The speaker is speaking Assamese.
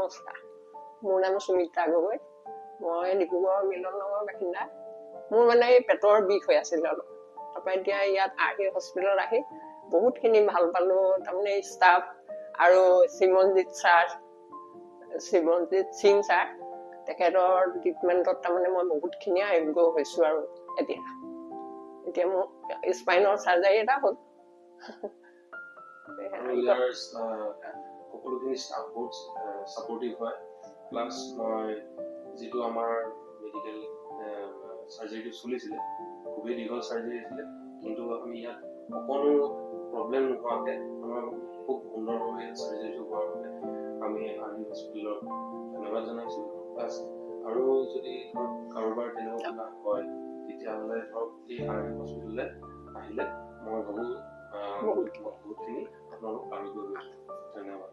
নমস্কাৰ মোৰ নাম সুমিত্ৰা গগৈ মই ডিব্ৰুগড় মিলন নগৰৰ বাসিন্দা মোৰ মানে এই পেটৰ বিষ হৈ আছিল অলপ তাৰপৰা এতিয়া ইয়াত আহি হস্পিটেলত আহি বহুতখিনি ভাল পালো তাৰমানে ষ্টাফ আৰু শিৱনজিৎ সিং ছাৰ তেখেতৰ ট্ৰিটমেণ্টত তাৰমানে মই বহুতখিনি আৰোগ্য হৈছোঁ আৰু এতিয়া মোৰ স্পাইনৰ চাৰ্জাৰী এটা হ'ল সকলোখিনি ষ্টাফ বহুত ছাপৰ্টিভ হয় প্লাছ মই যিটো আমাৰ মেডিকেল চাৰ্জাৰীটো চলিছিলে খুবেই দীঘল চাৰ্জাৰী আছিলে কিন্তু আমি ইয়াত অকণো প্ৰব্লেম নোহোৱাকৈ আমাৰ খুব সুন্দৰভাৱে চাৰ্জাৰীটো হোৱাৰ বাবে আমি আৰ্মি হস্পিটেলত ধন্যবাদ জনাইছোঁ প্লাছ আৰু যদি ধৰক কাৰোবাৰ তেনেকুৱা কিবা হয় তেতিয়াহ'লে ধৰক এই আৰ্মি হস্পিটেললৈ আহিলে মই ভাবোঁ বহুতখিনি আপোনালোক আৰোগ্য হৈছোঁ ধন্যবাদ